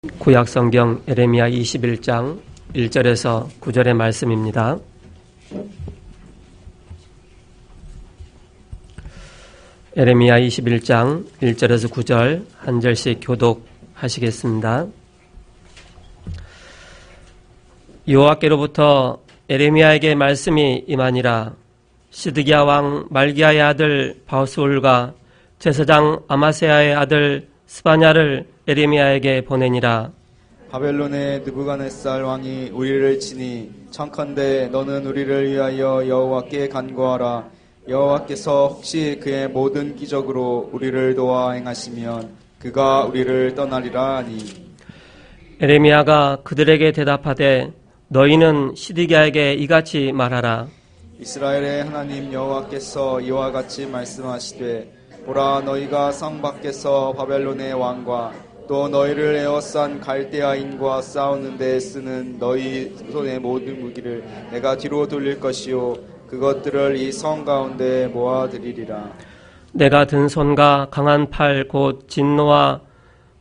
구약성경 예레미야 21장 1절에서 9절의 말씀입니다. 예레미야 21장 1절에서 9절 한 절씩 교독하시겠습니다. 여호와께로부터 예레미야에게 말씀이 임하니라. 시드기야 왕 말기야의 아들 바우스울과 제사장 아마세야의 아들 스바냐를 예레미야에게 보내니라. 바벨론의 느부갓네살 왕이 우리를 치니 청컨대 너는 우리를 위하여 여호와께 간구하라. 여호와께서 혹시 그의 모든 기적으로 우리를 도와 행하시면 그가 우리를 떠나리라 하니. 예레미야가 그들에게 대답하되 너희는 시드기야에게 이같이 말하라. 이스라엘의 하나님 여호와께서 이와 같이 말씀하시되 보라, 너희가 성 밖에서 바벨론의 왕과 또 너희를 에워싼 갈대아인과 싸우는 데 쓰는 너희 손의 모든 무기를 내가 뒤로 돌릴 것이요 그것들을 이 성 가운데 모아드리리라. 내가 든 손과 강한 팔 곧 진노와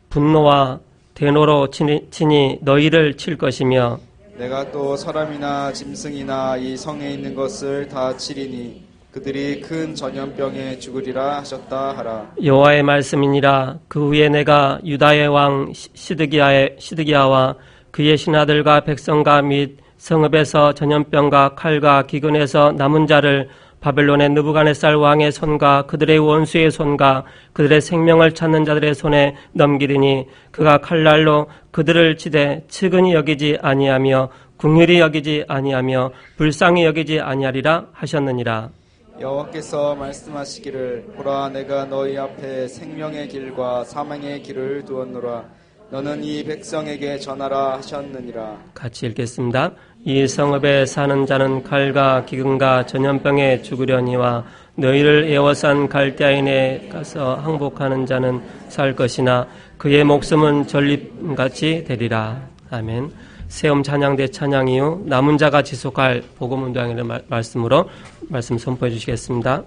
분노와 대노로 치니 너희를 칠 것이며 내가 또 사람이나 짐승이나 이 성에 있는 것을 다 치리니 그들이 큰 전염병에 죽으리라 하셨다 하라. 여호와의 말씀이니라. 그 후에 내가 유다의 왕 시드기야와 그의 신하들과 백성과 및 성읍에서 전염병과 칼과 기근에서 남은 자를 바벨론의 느부갓네살 왕의 손과 그들의 원수의 손과 그들의 생명을 찾는 자들의 손에 넘기리니 그가 칼날로 그들을 치되 측은히 여기지 아니하며 궁휼히 여기지 아니하며 불쌍히 여기지 아니하리라 하셨느니라. 여호와께서 말씀하시기를 보라, 내가 너희 앞에 생명의 길과 사망의 길을 두었노라. 너는 이 백성에게 전하라 하셨느니라. 같이 읽겠습니다. 이 성읍에 사는 자는 칼과 기근과 전염병에 죽으려니와 너희를 에워싼 갈대아인에 가서 항복하는 자는 살 것이나 그의 목숨은 전립같이 되리라. 아멘. 세움 찬양대 찬양 이후 남은 자가 지속할 복음운동의 말씀으로 말씀 선포해 주시겠습니다.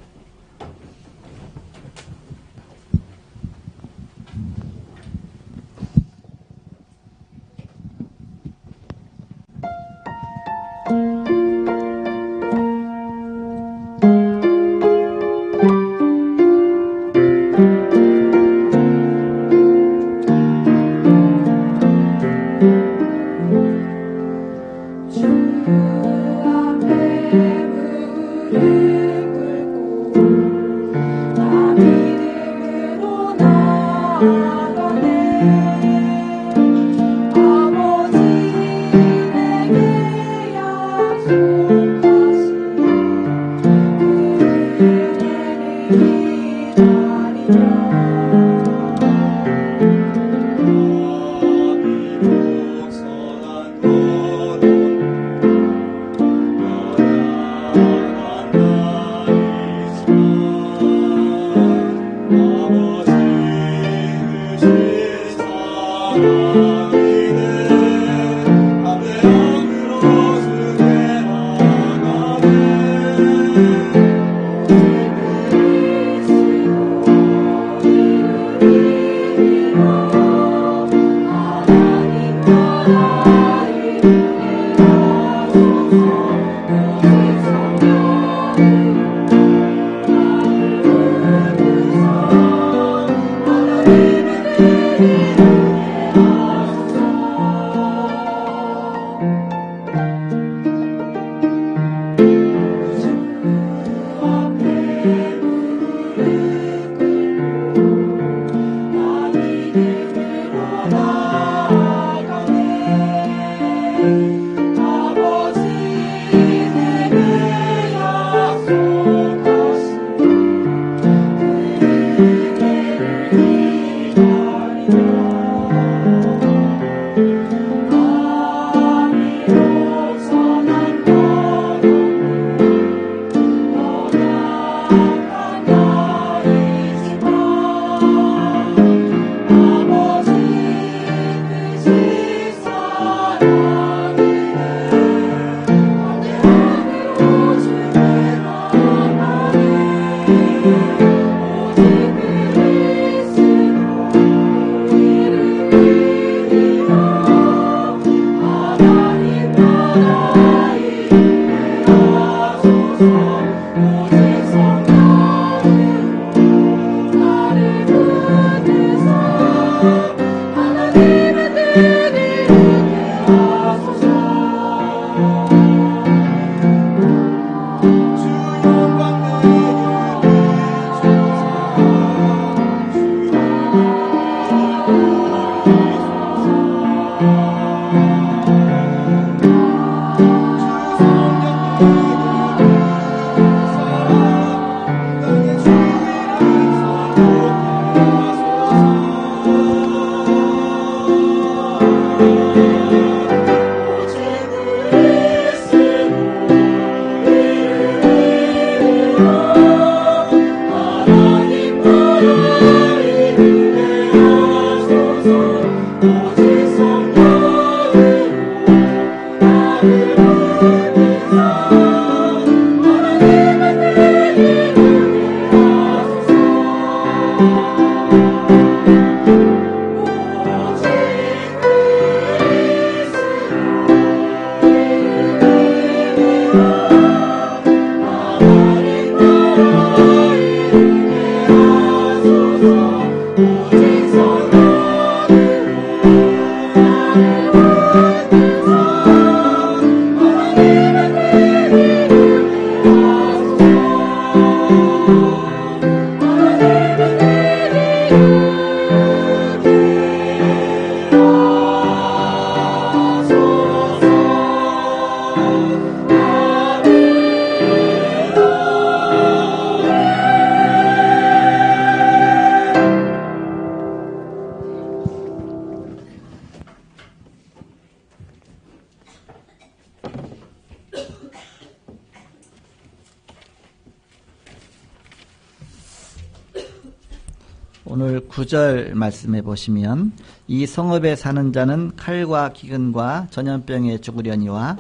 오늘 9절 말씀해 보시면 이 성읍에 사는 자는 칼과 기근과 전염병에 죽으려니와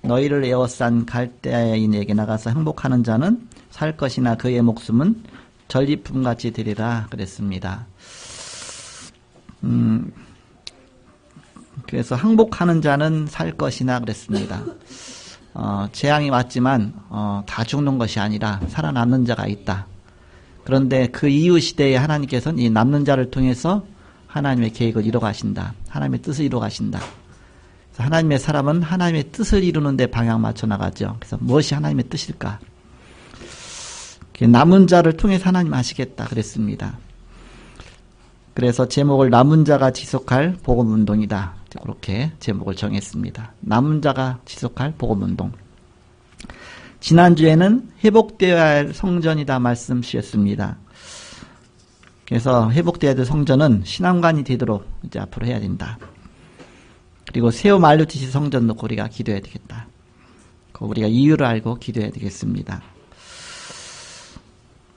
너희를 에워싼 갈대아인에게 나가서 행복하는 자는 살 것이나 그의 목숨은 전리품같이 되리라 그랬습니다. 그래서 항복하는 자는 살 것이나 그랬습니다. 재앙이 왔지만 다 죽는 것이 아니라 살아남는 자가 있다. 그런데 그 이후 시대에 하나님께서는 이 남는 자를 통해서 하나님의 계획을 이루어가신다. 하나님의 뜻을 이루어가신다. 그래서 하나님의 사람은 하나님의 뜻을 이루는 데 방향 맞춰 나가죠. 그래서 무엇이 하나님의 뜻일까? 남은 자를 통해서 하나님 하시겠다 그랬습니다. 그래서 제목을 남은 자가 지속할 복음운동이다. 그렇게 제목을 정했습니다. 남은 자가 지속할 복음운동. 지난주에는 회복되어야 할 성전이다 말씀 주셨습니다. 그래서 회복되어야 될 성전은 신앙관이 되도록 이제 앞으로 해야 된다. 그리고 새우 말루티시 성전 놓고 우리가 기도해야 되겠다. 우리가 이유를 알고 기도해야 되겠습니다.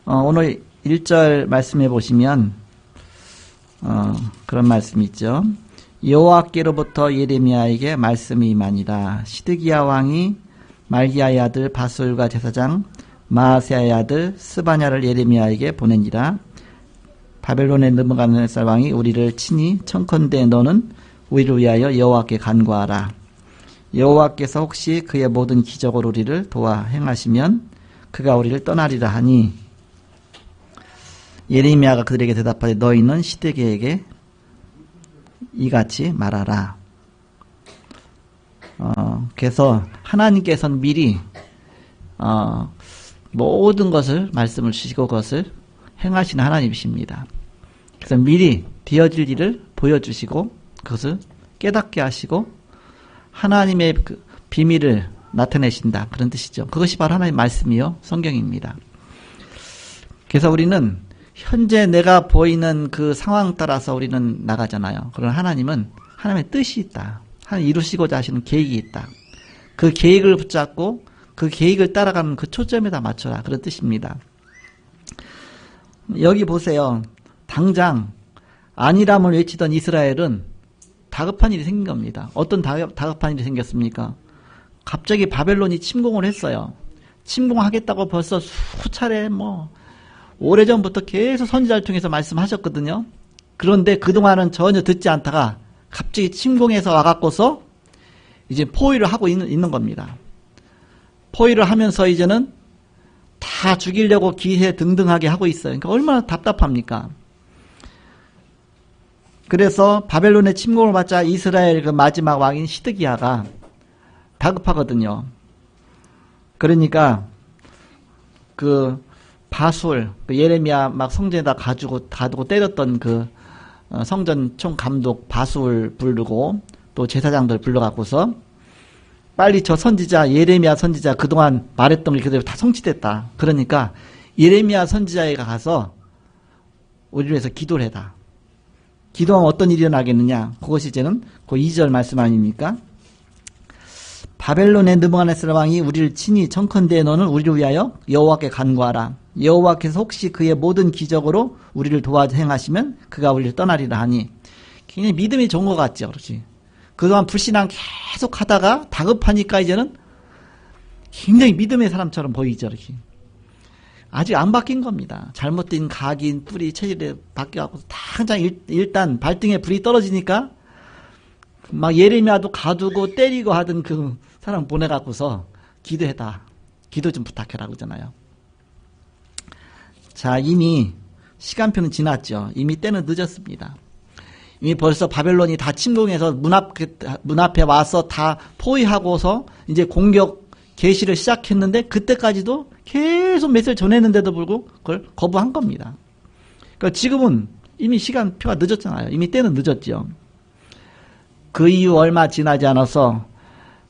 오늘 1절 말씀해 보시면 그런 말씀이 있죠. 여호와께로부터 예레미야에게 말씀이 임하니라. 시드기야 왕이 말기야의 아들 바술과 제사장 마아세야의 아들 스바냐를 예레미야에게 보내니라. 바벨론에 넘어가는 살 왕이 우리를 치니 청컨대 너는 우리를 위하여 여호와께 간구하라. 여호와께서 혹시 그의 모든 기적으로 우리를 도와 행하시면 그가 우리를 떠나리라 하니 예레미야가 그들에게 대답하되 너희는 시드기야에게 이같이 말하라. 그래서 하나님께서는 미리 모든 것을 말씀을 주시고 그것을 행하시는 하나님이십니다. 그래서 미리 되어질 일을 보여주시고 그것을 깨닫게 하시고 하나님의 그 비밀을 나타내신다. 그런 뜻이죠. 그것이 바로 하나님의 말씀이요 성경입니다. 그래서 우리는 현재 내가 보이는 그 상황 따라서 우리는 나가잖아요. 그러나 하나님은 하나님의 뜻이 있다. 하나님 이루시고자 하시는 계획이 있다. 그 계획을 붙잡고 그 계획을 따라가는 그 초점에다 맞춰라. 그런 뜻입니다. 여기 보세요. 당장 안일함을 외치던 이스라엘은 다급한 일이 생긴 겁니다. 어떤 다급한 일이 생겼습니까? 갑자기 바벨론이 침공을 했어요. 침공하겠다고 벌써 수차례 오래전부터 계속 선지자를 통해서 말씀하셨거든요. 그런데 그동안은 전혀 듣지 않다가 갑자기 침공해서 와갖고서 이제 포위를 하고 있는 겁니다. 포위를 하면서 이제는 다 죽이려고 기세 등등하게 하고 있어요. 그러니까 얼마나 답답합니까? 그래서 바벨론의 침공을 받자 이스라엘 그 마지막 왕인 시드기야가 다급하거든요. 그러니까 그 바술, 그 예레미야 막 성전에다 가두고 때렸던 그 성전 총감독 바술 부르고 또 제사장들 불러갖고서 빨리 저 선지자 예레미야 선지자 그동안 말했던 게 그대로 다 성취됐다. 그러니까 예레미야 선지자에게 가서 우리를 위해서 기도를 해라. 기도하면 어떤 일이 일어나겠느냐. 그것이 이제는 그 2절 말씀 아닙니까? 바벨론의 느부갓네살 왕이 우리를 친히 청컨대에 너는 우리를 위하여 여호와께 간구하라. 여호와께서 혹시 그의 모든 기적으로 우리를 도와 행하시면 그가 우리를 떠나리라 하니 굉장히 믿음이 좋은 것 같죠. 그렇지. 그동안 불신앙 계속 하다가 다급하니까 이제는 굉장히 믿음의 사람처럼 보이죠. 이렇게. 아직 안 바뀐 겁니다. 잘못된 각인, 뿌리, 체질에 바뀌어갖고 다 항상 일단 발등에 불이 떨어지니까 막 예레미야도 가두고 때리고 하던 그 사람 보내갖고서 기도해다. 기도 좀 부탁해라 그러잖아요. 자, 이미 시간표는 지났죠. 이미 때는 늦었습니다. 이미 벌써 바벨론이 다 침공해서 문 앞에 와서 다 포위하고서 이제 공격 개시를 시작했는데 그때까지도 계속 메시지를 전했는데도 불구하고 그걸 거부한 겁니다. 그러니까 지금은 이미 시간표가 늦었잖아요. 이미 때는 늦었죠. 그 이후 얼마 지나지 않아서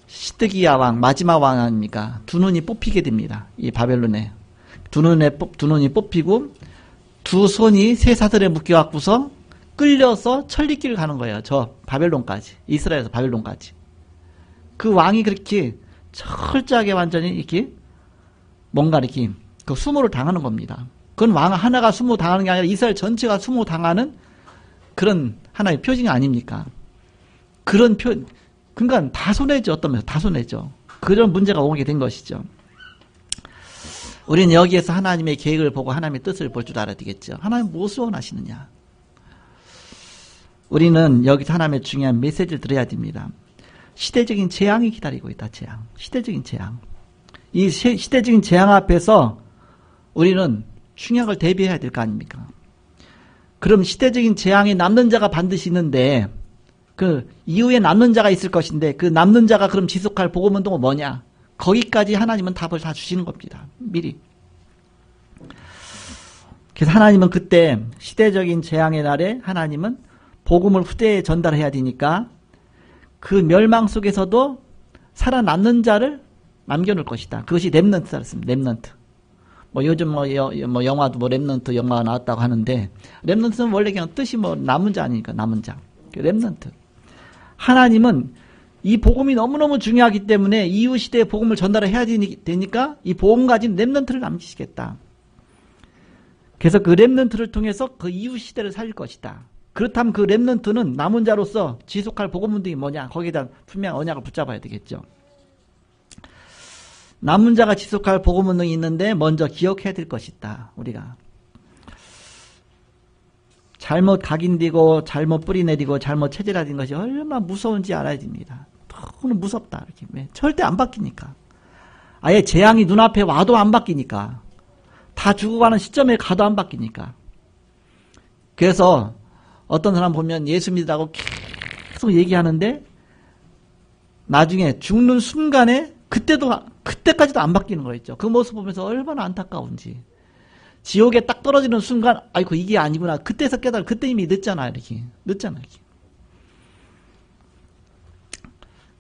시드기야 왕, 마지막 왕 아닙니까? 두 눈이 뽑히게 됩니다. 이 바벨론에. 두 눈이 뽑히고 두 손이 쇠사슬에 묶여갖고서 끌려서 천리길을 가는 거예요. 저 바벨론까지. 이스라엘에서 바벨론까지. 그 왕이 그렇게 철저하게 완전히 이렇게 뭔가 이렇게 그 수모를 당하는 겁니다. 그건 왕 하나가 수모 당하는 게 아니라 이스라엘 전체가 수모 당하는 그런 하나의 표징이 아닙니까? 그런 그러니까 다 손해죠. 어떤 면에서 다 손해죠. 그런 문제가 오게 된 것이죠. 우리는 여기에서 하나님의 계획을 보고 하나님의 뜻을 볼 줄 알아야 되겠죠. 하나님 무엇을 원하시느냐? 우리는 여기서 하나님의 중요한 메시지를 들어야 됩니다. 시대적인 재앙이 기다리고 있다. 재앙. 시대적인 재앙. 이 시대적인 재앙 앞에서 우리는 충격을 대비해야 될 거 아닙니까? 그럼 시대적인 재앙에 남는 자가 반드시 있는데 그 이후에 남는 자가 있을 것인데 그 남는 자가 그럼 지속할 복음운동은 뭐냐? 거기까지 하나님은 답을 다 주시는 겁니다. 미리. 그래서 하나님은 그때 시대적인 재앙의 날에 하나님은 복음을 후대에 전달해야 되니까 그 멸망 속에서도 살아남는 자를 남겨놓을 것이다. 그것이 렘넌트라 했습니다. 렘넌트. 뭐 요즘 뭐 영화도 뭐 렘넌트 영화가 나왔다고 하는데 렘넌트는 원래 그냥 뜻이 뭐 남은 자 아니니까 남은 자. 렘넌트. 하나님은 이 복음이 너무너무 중요하기 때문에 이후 시대에 복음을 전달해야 되니까 이 복음 가진 렘넌트를 남기시겠다. 그래서 그 렘넌트를 통해서 그 이후 시대를 살릴 것이다. 그렇다면 그 렘넌트는 남은 자로서 지속할 복음 운동이 뭐냐? 거기에 대한 분명한 언약을 붙잡아야 되겠죠. 남은 자가 지속할 복음 운동이 있는데 먼저 기억해야 될 것이다. 우리가 잘못 각인되고 잘못 뿌리내리고 잘못 체질화된 것이 얼마나 무서운지 알아야 됩니다. 너무 무섭다. 이렇게 절대 안 바뀌니까. 아예 재앙이 눈앞에 와도 안 바뀌니까. 다 죽어가는 시점에 가도 안 바뀌니까. 그래서 어떤 사람 보면 예수 믿으라고 계속 얘기하는데 나중에 죽는 순간에 그때까지도 안 바뀌는 거 있죠. 그 모습 보면서 얼마나 안타까운지. 지옥에 딱 떨어지는 순간 아이고 이게 아니구나. 그때서 깨달아. 그때 이미 늦잖아. 이렇게.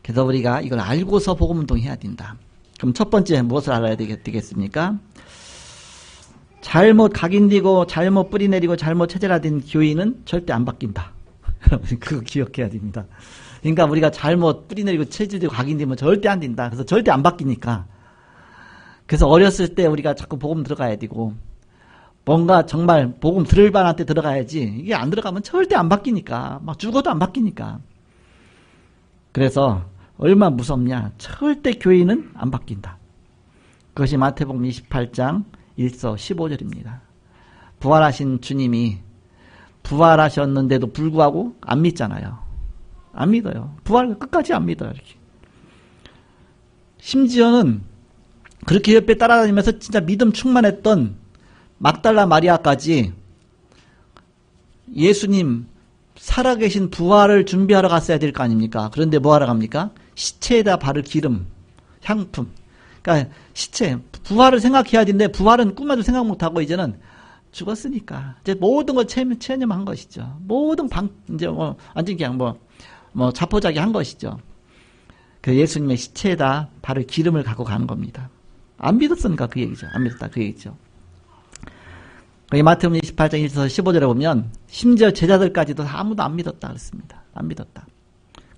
그래서 우리가 이걸 알고서 복음운동 해야 된다. 그럼 첫 번째 무엇을 알아야 되겠습니까? 잘못 각인되고 잘못 뿌리내리고 잘못 체질화된 교인은 절대 안 바뀐다. 그거 기억해야 됩니다. 그러니까 우리가 잘못 뿌리내리고 체질되고 각인되면 절대 안 된다. 그래서 절대 안 바뀌니까. 그래서 어렸을 때 우리가 자꾸 복음 들어가야 되고 뭔가 정말 복음 들을 반한테 들어가야지. 이게 안 들어가면 절대 안 바뀌니까. 막 죽어도 안 바뀌니까. 그래서 얼마나 무섭냐. 절대 교인은 안 바뀐다. 그것이 마태복음 28장 1서 15절입니다. 부활하신 주님이 부활하셨는데도 불구하고 안 믿잖아요. 안 믿어요. 부활 끝까지 안 믿어요. 이렇게. 심지어는 그렇게 옆에 따라다니면서 진짜 믿음 충만했던 막달라 마리아까지 예수님 살아계신 부활을 준비하러 갔어야 될 거 아닙니까? 그런데 뭐 하러 갑니까? 시체에다 바를 기름, 향품. 그러니까 시체, 부활을 생각해야 되는데 부활은 꿈에도 생각 못하고 이제는 죽었으니까 이제 모든 걸 체념한 것이죠. 모든 이제 완전 그냥 자포자기 한 것이죠. 그 예수님의 시체에다 바를 기름을 갖고 가는 겁니다. 안 믿었으니까 그 얘기죠. 안 믿었다 그 얘기죠. 마태복음 28장 1절에서 15절에 보면 심지어 제자들까지도 아무도 안 믿었다 그랬습니다. 안 믿었다.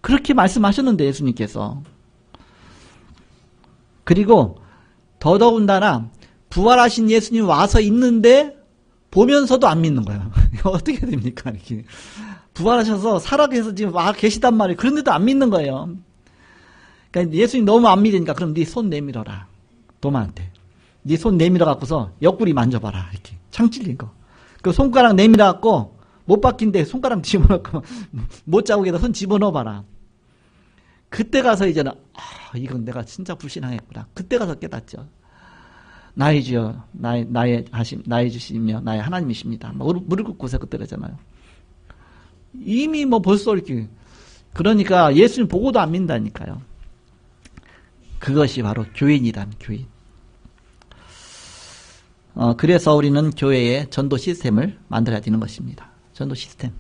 그렇게 말씀하셨는데 예수님께서. 그리고 더더군다나 부활하신 예수님 와서 있는데 보면서도 안 믿는 거예요. 이거 어떻게 됩니까? 이렇게 부활하셔서 살아계셔서 지금 와 계시단 말이에요. 그런데도 안 믿는 거예요. 그러니까 예수님 너무 안 믿으니까 그럼 네 손 내밀어라. 도마한테. 네 손 내밀어 갖고서 옆구리 만져봐라. 이렇게 창 찔린 거. 그 손가락 내밀어 갖고 못 박힌데 손가락 집어넣고 못 자국에다 손 집어넣어봐라. 그때 가서 이제는 이건 내가 진짜 불신앙했구나. 그때 가서 깨닫죠. 나의 주여 나의 주시며 나의 하나님이십니다. 무릎 꿇고서 그때 그러잖아요. 이미 벌써 이렇게 그러니까 예수님 보고도 안 믿는다니까요. 그것이 바로 교인이란 교인. 그래서 우리는 교회에 전도 시스템을 만들어야 되는 것입니다. 전도 시스템.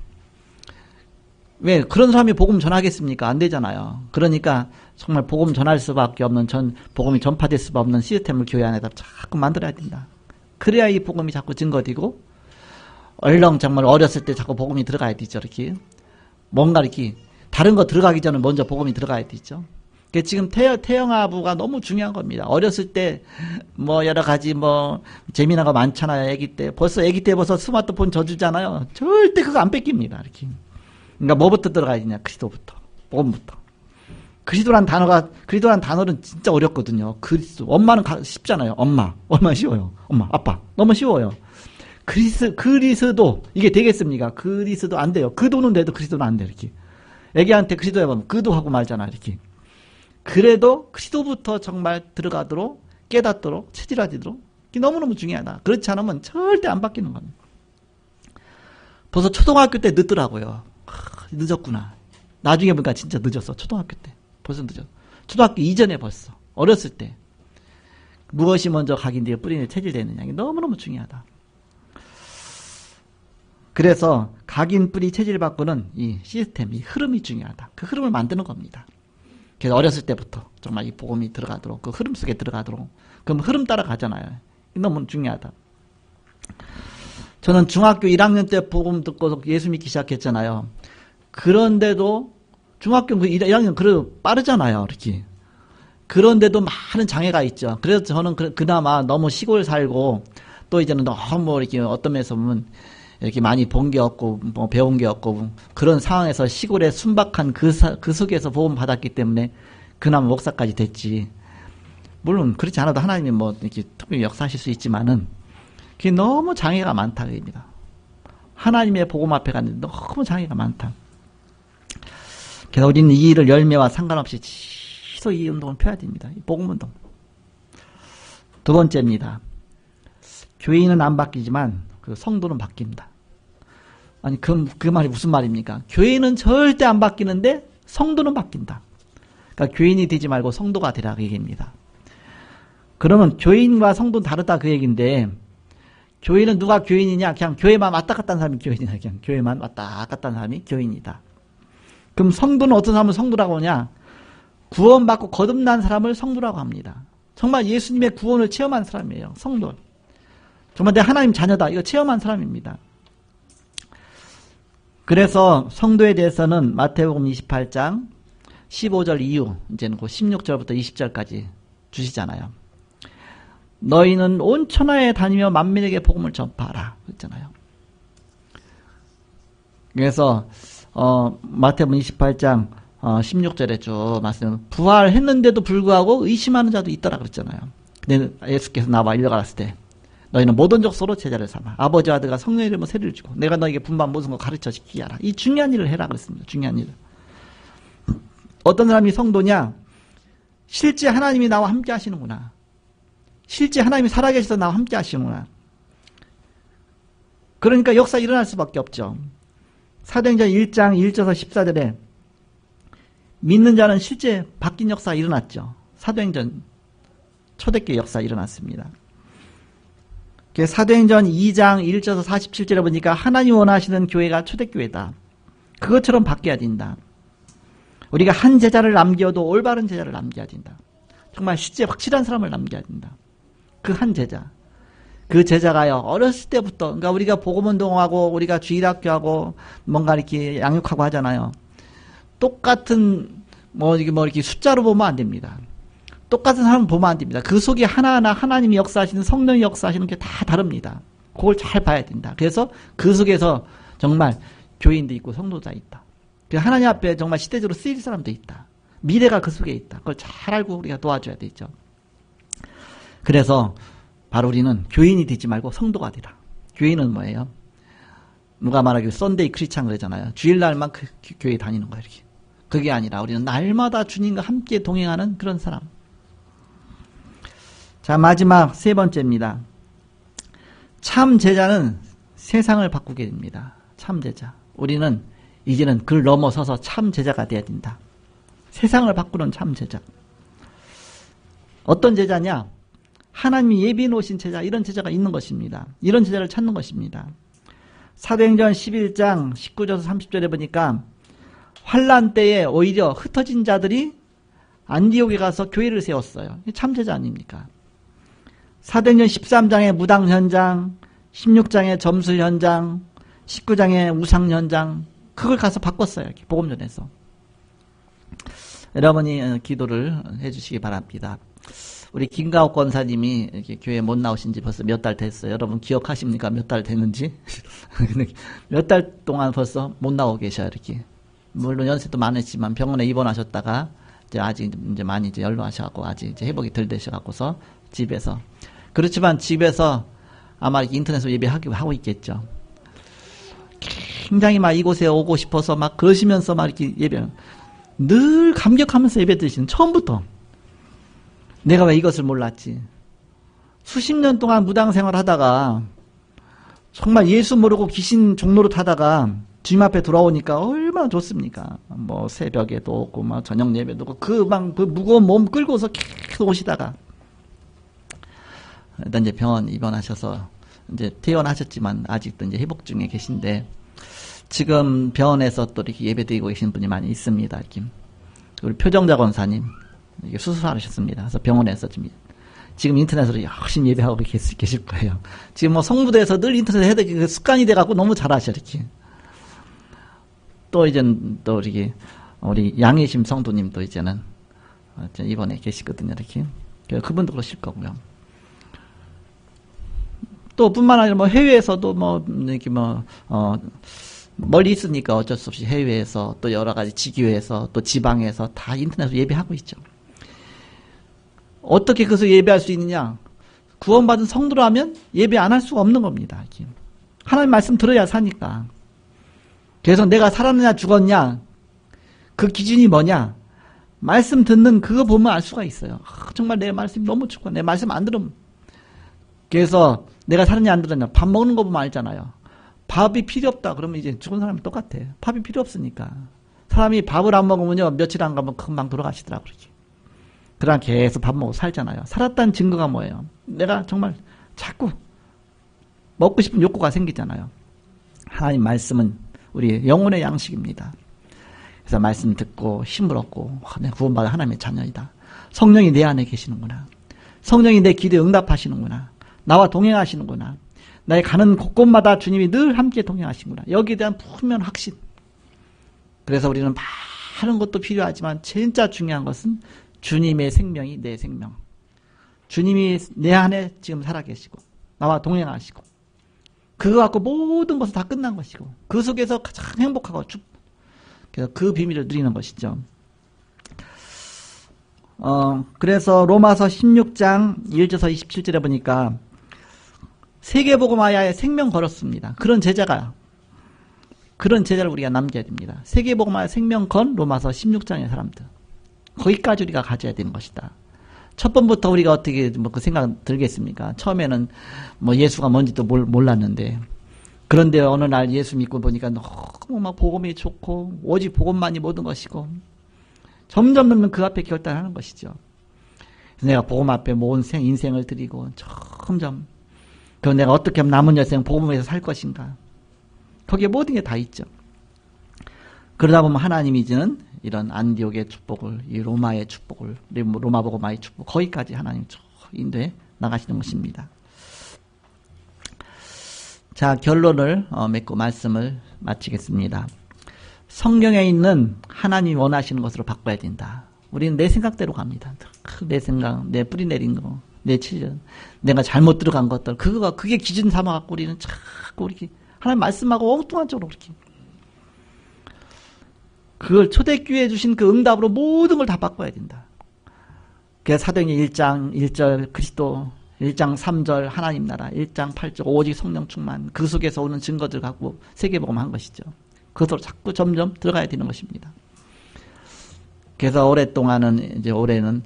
왜 그런 사람이 복음 전하겠습니까? 안 되잖아요. 그러니까 정말 복음 전할 수밖에 없는 복음이 전파될 수밖에 없는 시스템을 교회 안에다 자꾸 만들어야 된다. 그래야 이 복음이 자꾸 증거되고 얼렁 정말 어렸을 때 자꾸 복음이 들어가야 되죠. 이렇게 뭔가 이렇게 다른 거 들어가기 전에 먼저 복음이 들어가야 되죠. 지금 태영아부가 너무 중요한 겁니다. 어렸을 때 여러 가지 재미난 거 많잖아요. 아기 때 벌써 스마트폰 져주잖아요. 절대 그거 안 뺏깁니다. 이렇게. 그러니까 뭐부터 들어가야 되냐? 그리스도부터. 복음부터. 그리스도란 단어는 진짜 어렵거든요. 그리스도. 엄마는 쉽잖아요. 엄마. 얼마나 쉬워요. 엄마, 아빠. 너무 쉬워요. 그리스도. 이게 되겠습니까? 그리스도 안 돼요. 그도는 돼도 그리스도는 안 돼요. 이렇게. 애기한테 그리스도 해보면 그도 하고 말잖아. 이렇게. 그래도 그리스도부터 정말 들어가도록 깨닫도록 체질화되도록 너무너무 중요하다. 그렇지 않으면 절대 안 바뀌는 겁니다. 벌써 초등학교 때 늦더라고요. 늦었구나. 나중에 보니까 진짜 늦었어. 초등학교 때. 벌써 늦었어. 초등학교 이전에 벌써. 어렸을 때. 무엇이 먼저 각인 뒤에 뿌리에 체질되느냐. 이게 너무너무 중요하다. 그래서 각인 뿌리 체질 바꾸는 이 시스템, 이 흐름이 중요하다. 그 흐름을 만드는 겁니다. 그래서 어렸을 때부터 정말 이 복음이 들어가도록 그 흐름 속에 들어가도록 그럼 흐름 따라가잖아요. 이게 너무 중요하다. 저는 중학교 1학년 때 복음 듣고 예수 믿기 시작했잖아요. 그런데도 중학교 1학년 그래도 빠르잖아요. 이렇게. 그런데도 많은 장애가 있죠. 그래서 저는 그나마 너무 시골 살고 또 이제는 너무 이렇게 어떤 면에서 보면 이렇게 많이 본 게 없고 배운 게 없고 그런 상황에서 시골에 순박한 그 속에서 복음 받았기 때문에 그나마 목사까지 됐지. 물론 그렇지 않아도 하나님이 이렇게 특별히 역사하실 수 있지만은 그게 너무 장애가 많다 그입니다. 하나님의 복음 앞에 갔는데 너무 장애가 많다. 그래서 우리는 이 일을 열매와 상관없이 계속 이 운동을 펴야 됩니다. 이 복음 운동. 두 번째입니다. 교인은 안 바뀌지만 그 성도는 바뀐다. 아니 그 말이 무슨 말입니까? 교인은 절대 안 바뀌는데 성도는 바뀐다. 그러니까 교인이 되지 말고 성도가 되라 그 얘기입니다. 그러면 교인과 성도는 다르다 그 얘기인데 교인은 누가 교인이냐? 그냥 교회만 왔다 갔다 하는 사람이 교인이다. 그냥 교회만 왔다 갔다 하는 사람이 교인이다. 그럼 성도는 어떤 사람을 성도라고 하냐? 구원받고 거듭난 사람을 성도라고 합니다. 정말 예수님의 구원을 체험한 사람이에요. 성도. 정말 내 하나님 자녀다. 이거 체험한 사람입니다. 그래서 성도에 대해서는 마태복음 28장 15절 이후 이제는 그 16절부터 20절까지 주시잖아요. 너희는 온 천하에 다니며 만민에게 복음을 전파하라 그랬잖아요. 그래서 마태복음 28장 16절에 쭉 말씀 부활했는데도 불구하고 의심하는 자도 있더라 그랬잖아요. 근데 예수께서 나와 일러가랐을 때 너희는 모든 족속으로 제자를 삼아 아버지와 아들과 성령의 이름으로 세례를 주고 내가 너에게 분반 모든 거 가르쳐 지키게 하라. 이 중요한 일을 해라 그랬습니다. 중요한 일. 어떤 사람이 성도냐? 실제 하나님이 나와 함께 하시는구나. 실제 하나님이 살아계셔서 나와 함께 하시는구나. 그러니까 역사 일어날 수밖에 없죠. 사도행전 1장 1절에서 14절에 믿는 자는 실제 바뀐 역사가 일어났죠. 사도행전 초대교회 역사 일어났습니다. 사도행전 2장 1절에서 47절에 보니까 하나님 원하시는 교회가 초대교회다. 그것처럼 바뀌어야 된다. 우리가 한 제자를 남겨도 올바른 제자를 남겨야 된다. 정말 실제 확실한 사람을 남겨야 된다. 그 한 제자. 그 제자가요, 어렸을 때부터, 그러니까 우리가 복음운동하고, 우리가 주일학교하고, 뭔가 이렇게 양육하고 하잖아요. 똑같은, 이렇게 숫자로 보면 안 됩니다. 똑같은 사람을 보면 안 됩니다. 그 속에 하나하나 하나님이 역사하시는, 성령이 역사하시는 게 다 다릅니다. 그걸 잘 봐야 된다. 그래서 그 속에서 정말 교인도 있고 성도자 있다. 하나님 앞에 정말 시대적으로 쓰일 사람도 있다. 미래가 그 속에 있다. 그걸 잘 알고 우리가 도와줘야 되죠. 그래서 바로 우리는 교인이 되지 말고 성도가 되라. 교인은 뭐예요? 누가 말하기로 썬데이 크리스찬 그러잖아요. 주일날만 교회 다니는 거야, 이렇게. 그게 아니라 우리는 날마다 주님과 함께 동행하는 그런 사람. 자, 마지막 세 번째입니다. 참 제자는 세상을 바꾸게 됩니다. 참 제자. 우리는 이제는 그를 넘어서서 참 제자가 돼야 된다. 세상을 바꾸는 참 제자. 어떤 제자냐? 하나님이 예비해 놓으신 제자, 이런 제자가 있는 것입니다. 이런 제자를 찾는 것입니다. 사도행전 11장 19절에서 30절에 보니까 환란 때에 오히려 흩어진 자들이 안디옥에 가서 교회를 세웠어요. 참 제자 아닙니까? 사도행전 13장의 무당 현장, 16장의 점술 현장, 19장의 우상 현장, 그걸 가서 바꿨어요. 이렇게 복음전에서. 여러분이 기도를 해주시기 바랍니다. 우리 김가옥 권사님이 이렇게 교회 못 나오신 지 벌써 몇 달 됐어요. 여러분 기억하십니까? 몇 달 됐는지? 몇 달 동안 벌써 못 나오고 계셔요. 이렇게. 물론 연세도 많으시지만 병원에 입원하셨다가 이제 아직 이제 많이 이제 연로하셔갖고 아직 이제 회복이 덜 되셔갖고서 집에서. 그렇지만 집에서 아마 인터넷으로 예배하고 있겠죠. 굉장히 막 이곳에 오고 싶어서 막 그러시면서 막 이렇게 예배, 늘 감격하면서 예배 드리시는, 처음부터. 내가 왜 이것을 몰랐지? 수십 년 동안 무당 생활 하다가, 정말 예수 모르고 귀신 종로를 타다가, 주님 앞에 돌아오니까 얼마나 좋습니까? 뭐, 새벽에도 오고, 막 저녁 예배도 오고, 그 무거운 몸 끌고서 계속 오시다가, 일단 이제 병원 입원하셔서, 이제 퇴원하셨지만, 아직도 이제 회복 중에 계신데, 지금 병원에서 또 이렇게 예배드리고 계신 분이 많이 있습니다. 이렇게. 우리 표정자 권사님, 이게 수술하셨습니다. 그래서 병원에서 지금 인터넷으로 열심히 예배하고 계실 거예요. 지금 뭐 성부대에서 늘 인터넷에 해야 되게 습관이 돼갖고 너무 잘하셔, 이렇게. 또 이제는 또 우리 양혜심 성도님도 이제는 이번에 계시거든요, 이렇게. 그분도 그러실 거고요. 또 뿐만 아니라 뭐 해외에서도 뭐, 이렇게 멀리 있으니까 어쩔 수 없이 해외에서 또 여러 가지 지교회에서 또 지방에서 다 인터넷으로 예배하고 있죠. 어떻게 그것을 예배할 수 있느냐? 구원받은 성도라면 예배 안 할 수가 없는 겁니다. 하나님 말씀 들어야 사니까. 그래서 내가 살았느냐 죽었냐? 그 기준이 뭐냐? 말씀 듣는 그거 보면 알 수가 있어요. 정말 내 말씀이 너무 죽고 내 말씀 안 들으면. 그래서 내가 살았냐 안 들었냐? 밥 먹는 거 보면 알잖아요. 밥이 필요 없다 그러면 이제 죽은 사람이 똑같아. 밥이 필요 없으니까. 사람이 밥을 안 먹으면요 며칠 안 가면 금방 돌아가시더라고. 그러나 계속 밥 먹고 살잖아요. 살았다는 증거가 뭐예요? 내가 정말 자꾸 먹고 싶은 욕구가 생기잖아요. 하나님 말씀은 우리 영혼의 양식입니다. 그래서 말씀 듣고 힘을 얻고 내가 구원받은 하나님의 자녀이다. 성령이 내 안에 계시는구나. 성령이 내 기도에 응답하시는구나. 나와 동행하시는구나. 나의 가는 곳곳마다 주님이 늘 함께 동행하시는구나. 여기에 대한 분명한 확신. 그래서 우리는 많은 것도 필요하지만 진짜 중요한 것은 주님의 생명이 내 생명. 주님이 내 안에 지금 살아계시고 나와 동행하시고 그거 갖고 모든 것은 다 끝난 것이고 그 속에서 가장 행복하고 그래서 그 비밀을 누리는 것이죠. 그래서 로마서 16장 1절에서 27절에 보니까 세계복음화야에 생명 걸었습니다. 그런 제자를 우리가 남겨야 됩니다. 세계복음화야 생명 건 로마서 16장의 사람들. 거기까지 우리가 가져야 되는 것이다. 첫 번부터 우리가 어떻게 그 생각 들겠습니까? 처음에는 뭐 예수가 뭔지도 몰랐는데 그런데 어느 날 예수 믿고 보니까 너무 막 복음이 좋고 오직 복음만이 모든 것이고 점점 그 앞에 결단하는 것이죠. 그래서 내가 복음 앞에 온 인생을 드리고 점점 그 내가 어떻게 하면 남은 여생 복음에서 살 것인가. 거기에 모든 게 다 있죠. 그러다 보면 하나님이 이제는 이런 안디옥의 축복을, 이 로마의 축복을, 로마복음화의 축복, 거기까지 하나님 인도해 나가시는 것입니다. 자, 결론을 맺고 말씀을 마치겠습니다. 성경에 있는 하나님이 원하시는 것으로 바꿔야 된다. 우리는 내 생각대로 갑니다. 내 생각, 내 뿌리 내린 거, 내 치전, 내가 잘못 들어간 것들, 그게 기준 삼아갖고 우리는 자꾸 이렇게 하나님 말씀하고 엉뚱한 쪽으로 그렇게. 그걸 초대교회에 주신 그 응답으로 모든 걸 다 바꿔야 된다. 그래서 사도행전 1장 1절 그리스도, 1장 3절 하나님 나라, 1장 8절 오직 성령 충만, 그 속에서 오는 증거들 갖고 세계복음 한 것이죠. 그것으로 자꾸 점점 들어가야 되는 것입니다. 그래서 오랫동안은 이제 올해는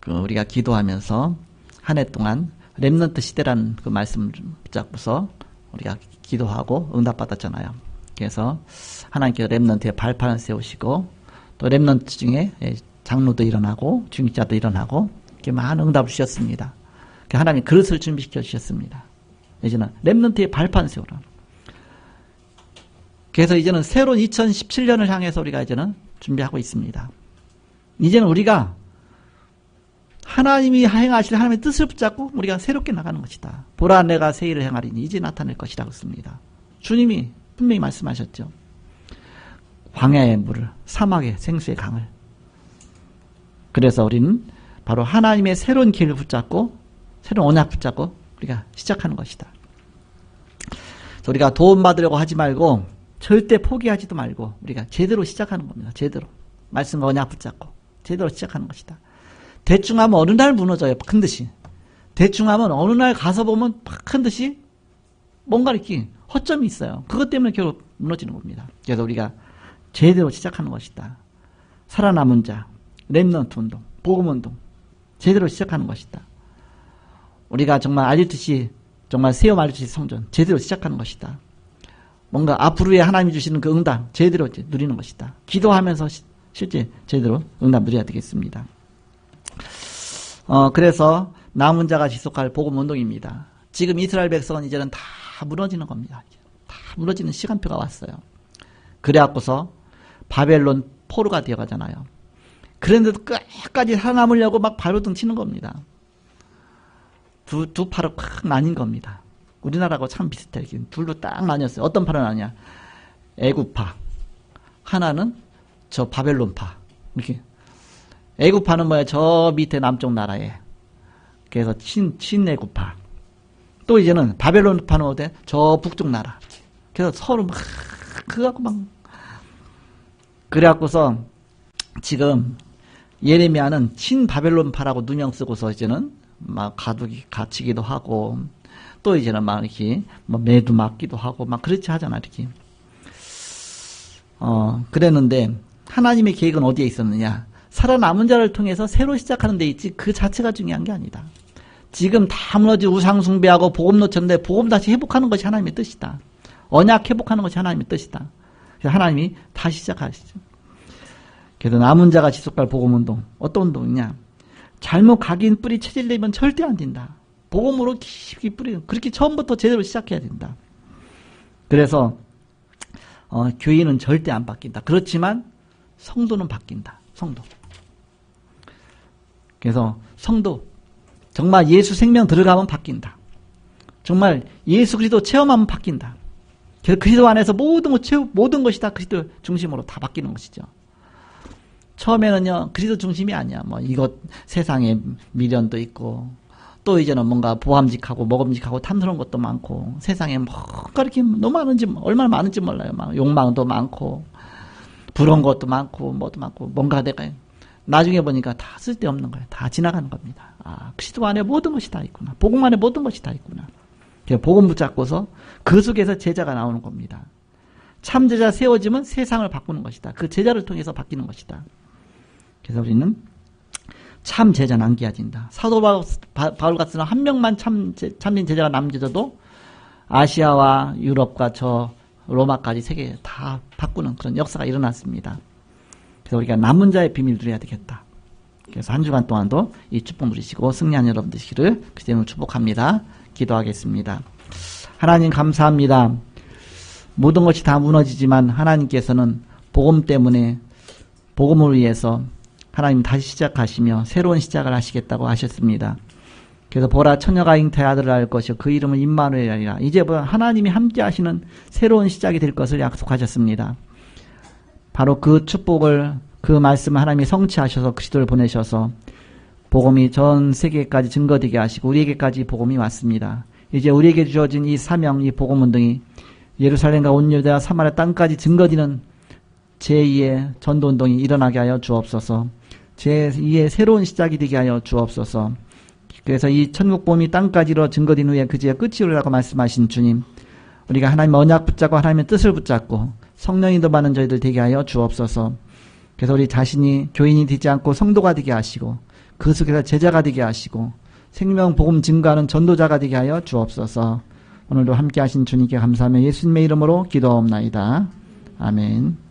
우리가 기도하면서 한 해 동안 렘넌트 시대라는 그 말씀을 붙잡고서 우리가 기도하고 응답받았잖아요. 그래서 하나님께서 렘넌트의 발판을 세우시고 또 렘넌트 중에 장로도 일어나고 중직자도 일어나고 이렇게 많은 응답을 주셨습니다. 하나님이 그릇을 준비시켜 주셨습니다. 이제는 렘넌트의 발판을 세우라. 그래서 이제는 새로운 2017년을 향해서 우리가 이제는 준비하고 있습니다. 이제는 우리가 하나님이 행하실 하나님의 뜻을 붙잡고 우리가 새롭게 나가는 것이다. 보라 내가 새 일을 행하리니 이제 나타낼 것이라고 했습니다. 주님이 분명히 말씀하셨죠. 광야의 물을, 사막의 생수의 강을. 그래서 우리는 바로 하나님의 새로운 길을 붙잡고 새로운 언약 붙잡고 우리가 시작하는 것이다. 그래서 우리가 도움받으려고 하지 말고 절대 포기하지도 말고 우리가 제대로 시작하는 겁니다. 제대로. 말씀과 언약 붙잡고 제대로 시작하는 것이다. 대충 하면 어느 날 무너져요. 큰 듯이. 대충 하면 어느 날 가서 보면 큰 듯이 뭔가 이렇게 허점이 있어요. 그것 때문에 결국 무너지는 겁니다. 그래서 우리가 제대로 시작하는 것이다. 살아남은 자, 렘넌트 운동, 복음 운동 제대로 시작하는 것이다. 우리가 정말 알리듯이 정말 새어 말리듯이 성전 제대로 시작하는 것이다. 뭔가 앞으로의 하나님이 주시는 그 응답 제대로 누리는 것이다. 기도하면서 실제 제대로 응답 누려야 되겠습니다. 그래서 남은 자가 지속할 복음 운동입니다. 지금 이스라엘 백성은 이제는 다 무너지는 겁니다. 다 무너지는 시간표가 왔어요. 그래갖고서 바벨론 포로가 되어가잖아요. 그런데도 끝까지 살아남으려고 막 발버둥 치는 겁니다. 두 파로 콱 나뉜 겁니다. 우리나라하고 참 비슷해요. 둘로 딱 나뉘었어요. 어떤 파로 나뉘냐? 애굽파. 하나는 저 바벨론파. 이렇게. 애굽파는 뭐야? 저 밑에 남쪽 나라에. 그래서 친애굽파. 또 이제는 바벨론파는 어때? 저 북쪽 나라. 그래서 서로 막 그갖고 막 그래갖고서 지금 예레미야는 친바벨론파라고 누명 쓰고서 이제는 막 가두기 갇히기도 하고 또 이제는 막 이렇게 뭐 매도 맞기도 하고 막 그렇지 하잖아 이렇게. 그랬는데 하나님의 계획은 어디에 있었느냐? 살아남은 자를 통해서 새로 시작하는 데 있지 그 자체가 중요한 게 아니다. 지금 다 무너진 우상 숭배하고 복음 놓쳤는데 복음 다시 회복하는 것이 하나님의 뜻이다. 언약 회복하는 것이 하나님의 뜻이다. 그래서 하나님이 다시 시작하시죠. 그래서 남은 자가 지속할 복음 운동 어떤 운동이냐? 잘못 각인 뿌리 체질내면 절대 안 된다. 복음으로 깊이 뿌리 그렇게 처음부터 제대로 시작해야 된다. 그래서 교인은 절대 안 바뀐다. 그렇지만 성도는 바뀐다. 성도. 그래서 성도 정말 예수 생명 들어가면 바뀐다. 정말 예수 그리스도 체험하면 바뀐다. 그래서 그리스도 안에서 모든 것이 다 그리스도 중심으로 다 바뀌는 것이죠. 처음에는요 그리스도 중심이 아니야. 뭐 이것 세상에 미련도 있고 또 이제는 뭔가 보함직하고 먹음직하고 탐스러운 것도 많고 세상에 뭐가 이렇게 너무 많은지 얼마나 많은지 몰라요. 막 욕망도 많고 부러운 것도 많고 뭐도 많고 뭔가 내가 나중에 보니까 다 쓸데없는 거예요. 다 지나가는 겁니다. 아, 그리스도 안에 모든 것이 다 있구나. 복음 안에 모든 것이 다 있구나. 복음 붙잡고서 그 속에서 제자가 나오는 겁니다. 참 제자 세워지면 세상을 바꾸는 것이다. 그 제자를 통해서 바뀌는 것이다. 그래서 우리는 참 제자 남겨진다. 사도 바울 같은 한 명만 참된 제자가 남겨져도 아시아와 유럽과 저 로마까지 세계 다 바꾸는 그런 역사가 일어났습니다. 그래서 우리가 남은 자의 비밀 누려야 되겠다. 그래서 한 주간 동안도 이 축복 누리시고 승리한 여러분 되시기를 그리스도로 축복합니다. 기도하겠습니다. 하나님 감사합니다. 모든 것이 다 무너지지만 하나님께서는 복음 때문에 복음을 위해서 하나님 다시 시작하시며 새로운 시작을 하시겠다고 하셨습니다. 그래서 보라 처녀가 잉태의 아들을 낳을 것이요 그 이름은 임마누엘이라. 이제 하나님이 함께 하시는 새로운 시작이 될 것을 약속하셨습니다. 바로 그 축복을 그 말씀을 하나님이 성취하셔서 그리스도를 보내셔서 복음이 전 세계까지 증거되게 하시고 우리에게까지 복음이 왔습니다. 이제 우리에게 주어진 이 사명, 이 복음 운동이 예루살렘과 온 유대와 사마리아 땅까지 증거되는 제2의 전도운동이 일어나게 하여 주옵소서. 제2의 새로운 시작이 되게 하여 주옵소서. 그래서 이 천국복음이 땅까지로 증거된 후에 그제야 끝이 오리라고 말씀하신 주님, 우리가 하나님의 언약 붙잡고 하나님의 뜻을 붙잡고 성령이 임하는 저희들 되게 하여 주옵소서. 그래서 우리 자신이 교인이 되지 않고 성도가 되게 하시고 그 속에서 제자가 되게 하시고 생명 복음 증거하는 전도자가 되게 하여 주옵소서. 오늘도 함께 하신 주님께 감사하며 예수님의 이름으로 기도하옵나이다. 아멘.